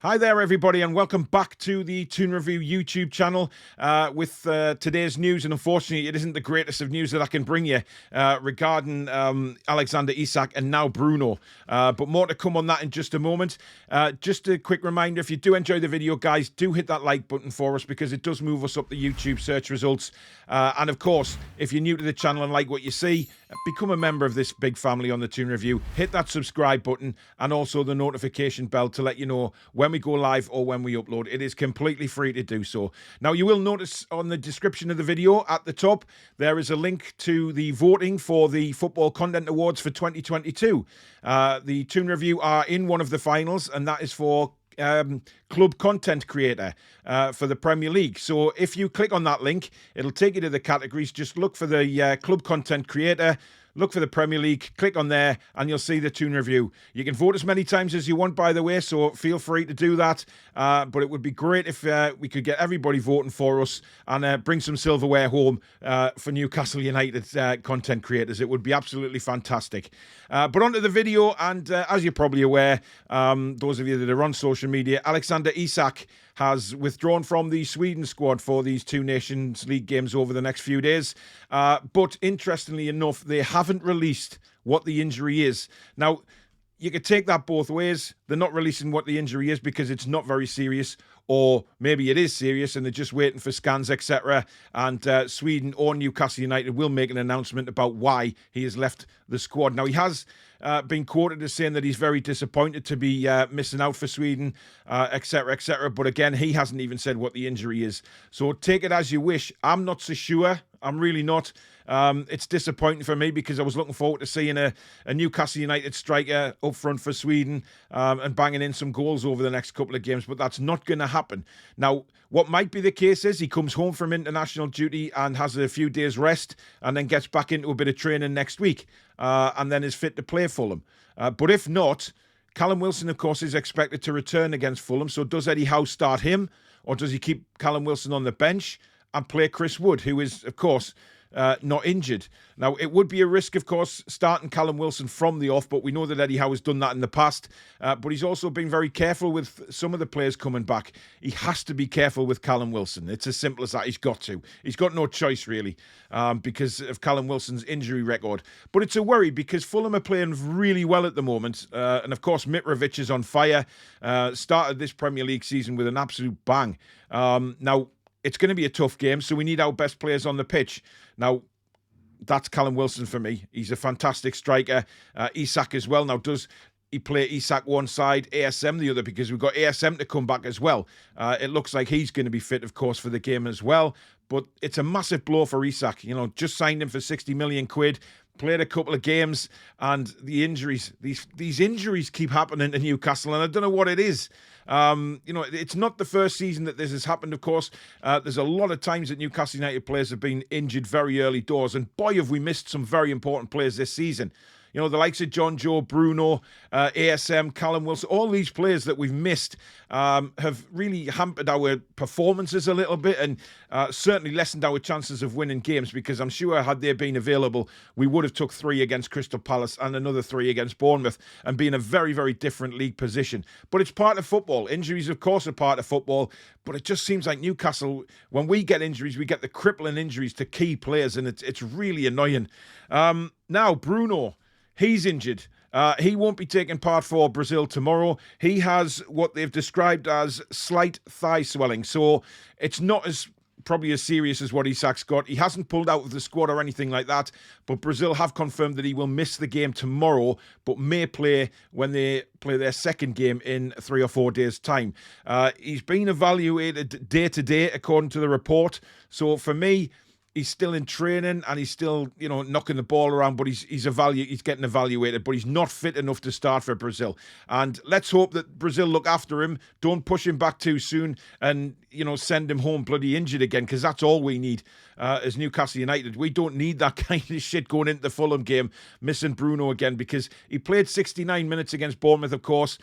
Hi there, everybody, and welcome back to the Toon Review YouTube channel with today's news. And unfortunately, it isn't the greatest of news that I can bring you regarding Alexander Isak and now Bruno. But more to come on that in just a moment. Just a quick reminder, if you do enjoy the video, guys, do hit that like button for us because it does move us up the YouTube search results. And of course, if you're new to the channel and like what you see, become a member of this big family on the Toon Review. Hit that subscribe button and also the notification bell to let you know when we go live or when we upload. It is completely free to do so. Now, you will notice on the description of the video at the top, there is a link to the voting for the Football Content Awards for 2022. The Toon Review are in one of the finals, and that is for club content creator for the Premier League. So if you click on that link, it'll take you to the categories. Just look for the club content creator, look for the Premier League, click on there, and you'll see the Toon Review. You can vote as many times as you want, by the way, so feel free to do that. But it would be great if we could get everybody voting for us and bring some silverware home for Newcastle United content creators. It would be absolutely fantastic. But onto the video, and as you're probably aware, those of you that are on social media, Alexander Isak has withdrawn from the Sweden squad for these two Nations League games over the next few days. But interestingly enough, they haven't released what the injury is. Now, you could take that both ways. They're not releasing what the injury is because it's not very serious, or maybe it is serious and they're just waiting for scans, etc. And Sweden or Newcastle United will make an announcement about why he has left the squad. Now, he has been quoted as saying that he's very disappointed to be missing out for Sweden, etc., etc. But again, he hasn't even said what the injury is. So take it as you wish. I'm not so sure. I'm really not. It's disappointing for me because I was looking forward to seeing a Newcastle United striker up front for Sweden and banging in some goals over the next couple of games, but that's not going to happen. Now, what might be the case is he comes home from international duty and has a few days rest and then gets back into a bit of training next week and then is fit to play Fulham. But if not, Callum Wilson, of course, is expected to return against Fulham. So does Eddie Howe start him, or does he keep Callum Wilson on the bench and play Chris Wood, who is, of course, not injured? Now, it would be a risk, of course, starting Callum Wilson from the off, but we know that Eddie Howe has done that in the past. But he's also been very careful with some of the players coming back. He has to be careful with Callum Wilson. It's as simple as that. He's got to. He's got no choice, really, because of Callum Wilson's injury record. But it's a worry because Fulham are playing really well at the moment. And, of course, Mitrovic is on fire. Started this Premier League season with an absolute bang. Now, it's going to be a tough game, so we need our best players on the pitch. Now, that's Callum Wilson for me. He's a fantastic striker. Isak as well. Now, does he play Isak one side, ASM the other? Because we've got ASM to come back as well. It looks like he's going to be fit, of course, for the game as well. But it's a massive blow for Isak. You know, just signed him for 60 million quid. Played a couple of games, and the injuries, these injuries keep happening to Newcastle, and I don't know what it is. You know, it's not the first season that this has happened, of course. There's a lot of times that Newcastle United players have been injured very early doors, and boy, have we missed some very important players this season. You know, the likes of John Joe, Bruno, ASM, Callum Wilson, all these players that we've missed have really hampered our performances a little bit and certainly lessened our chances of winning games, because I'm sure had they been available, we would have took 3 against Crystal Palace and another 3 against Bournemouth and be in a very, very different league position. But it's part of football. Injuries, of course, are part of football, but it just seems like Newcastle, when we get injuries, we get the crippling injuries to key players, and it's really annoying. Now, Bruno, he's injured. He won't be taking part for Brazil tomorrow. He has what they've described as slight thigh swelling. So it's not probably as serious as what Isak's got. He hasn't pulled out of the squad or anything like that, but Brazil have confirmed that he will miss the game tomorrow, but may play when they play their second game in 3 or 4 days' time. He's been evaluated day to day, according to the report. So for me, he's still in training and he's still, you know, knocking the ball around, but he's getting evaluated, but he's not fit enough to start for Brazil. And let's hope that Brazil look after him, don't push him back too soon and, you know, send him home bloody injured again, because that's all we need as Newcastle United. We don't need that kind of shit going into the Fulham game, missing Bruno again, because he played 69 minutes against Bournemouth, of course,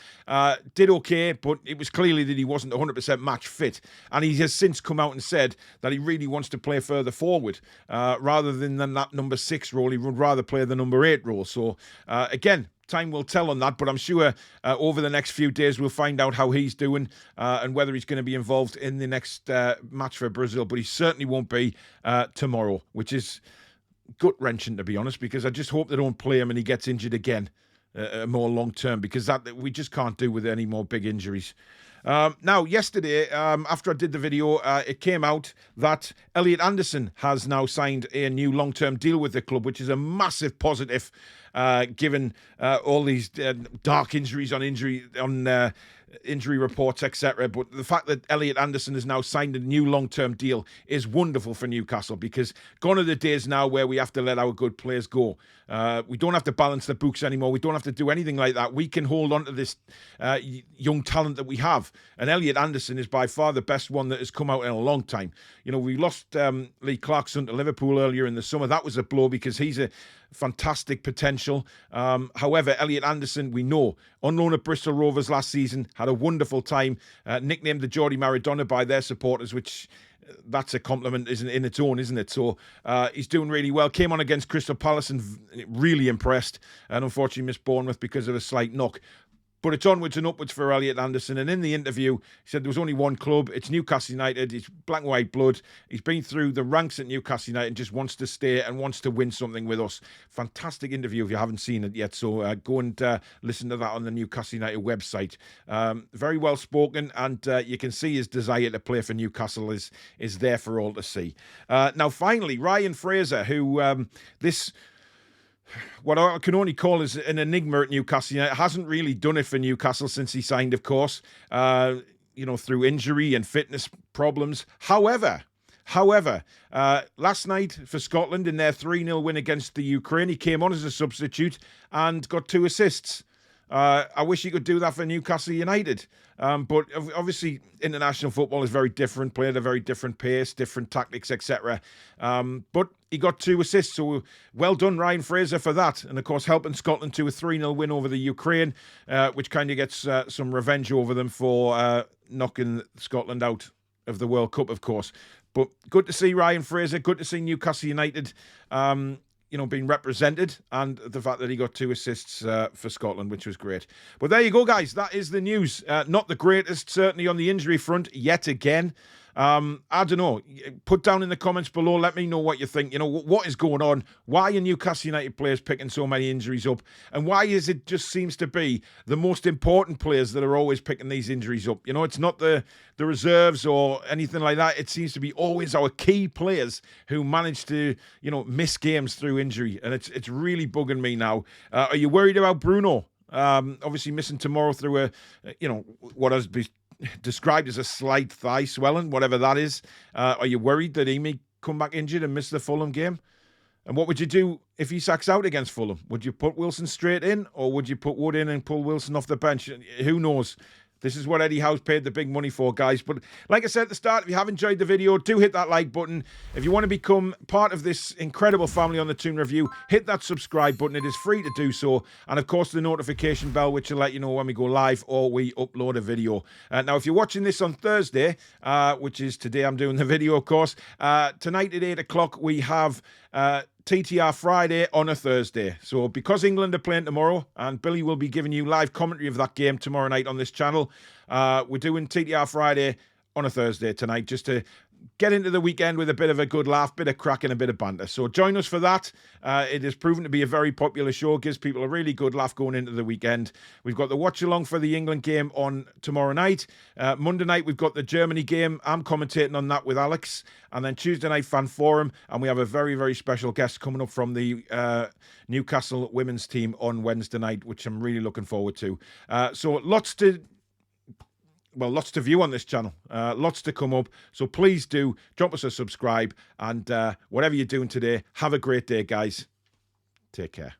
did okay, but it was clearly that he wasn't 100% match fit. And he has since come out and said that he really wants to play further forward rather than that number 6 role. He would rather play the number 8 role. So again, time will tell on that, but I'm sure over the next few days we'll find out how he's doing and whether he's going to be involved in the next match for Brazil. But he certainly won't be tomorrow, which is gut-wrenching, to be honest, because I just hope they don't play him and he gets injured again more long-term, because that we just can't do with any more big injuries. Now, yesterday, after I did the video, it came out that Elliot Anderson has now signed a new long-term deal with the club, which is a massive positive, given all these dark injuries on injury reports, etc. But the fact that Elliot Anderson has now signed a new long-term deal is wonderful for Newcastle, because gone are the days now where we have to let our good players go. We don't have to balance the books anymore. We don't have to do anything like that. We can hold on to this young talent that we have. And Elliot Anderson is by far the best one that has come out in a long time. You know, we lost Lee Clarkson to Liverpool earlier in the summer. That was a blow, because he's a fantastic potential. However, Elliot Anderson, we know, on loan at Bristol Rovers last season, had a wonderful time, nicknamed the Geordie Maradona by their supporters, which that's a compliment in its own, isn't it? So he's doing really well. Came on against Crystal Palace and really impressed, and unfortunately missed Bournemouth because of a slight knock. But it's onwards and upwards for Elliot Anderson. And in the interview, he said there was only one club. It's Newcastle United. He's black and white blood. He's been through the ranks at Newcastle United and just wants to stay and wants to win something with us. Fantastic interview if you haven't seen it yet. So go and listen to that on the Newcastle United website. Very well spoken, and you can see his desire to play for Newcastle is there for all to see. Now, finally, Ryan Fraser, who what I can only call is an enigma at Newcastle United, hasn't really done it for Newcastle since he signed, of course, through injury and fitness problems. However, last night for Scotland in their 3-0 win against the Ukraine, he came on as a substitute and got 2 assists. I wish he could do that for Newcastle United. But obviously, international football is very different, play at a very different pace, different tactics, etc. But he got 2 assists, so well done, Ryan Fraser, for that. And of course, helping Scotland to a 3-0 win over the Ukraine, which kind of gets some revenge over them for knocking Scotland out of the World Cup, of course. But good to see Ryan Fraser, good to see Newcastle United being represented, and the fact that he got 2 assists for Scotland, which was great. But there you go, guys. That is the news. Not the greatest, certainly on the injury front, yet again. I don't know. Put down in the comments below. Let me know what you think. You know, what is going on? Why are Newcastle United players picking so many injuries up? And why is it just seems to be the most important players that are always picking these injuries up? You know, it's not the reserves or anything like that. It seems to be always our key players who manage to, miss games through injury. And it's really bugging me now. Are you worried about Bruno? Obviously missing tomorrow through what has been described as a slight thigh swelling, whatever that is. Are you worried that he may come back injured and miss the Fulham game? And what would you do if Isak's out against Fulham? Would you put Wilson straight in, or would you put Wood in and pull Wilson off the bench? Who knows? This is what Eddie Howe's paid the big money for, guys. But like I said at the start, if you have enjoyed the video, do hit that like button. If you want to become part of this incredible family on the Toon Review, hit that subscribe button. It is free to do so. And of course, the notification bell, which will let you know when we go live or we upload a video. Now, if you're watching this on Thursday, which is today I'm doing the video, of course, tonight at 8 o'clock, we have TTR Friday on a Thursday. So because England are playing tomorrow, and Billy will be giving you live commentary of that game tomorrow night on this channel, we're doing TTR Friday on a Thursday tonight, just to get into the weekend with a bit of a good laugh, bit of crack and a bit of banter. So join us for that. It has proven to be a very popular show, gives people a really good laugh going into the weekend. We've got the watch along for the England game on tomorrow night. Monday night, we've got the Germany game. I'm commentating on that with Alex. And then Tuesday night, fan forum. And we have a very, very special guest coming up from the Newcastle women's team on Wednesday night, which I'm really looking forward to. So lots to view on this channel, lots to come up. So please do drop us a subscribe, and whatever you're doing today, have a great day, guys. Take care.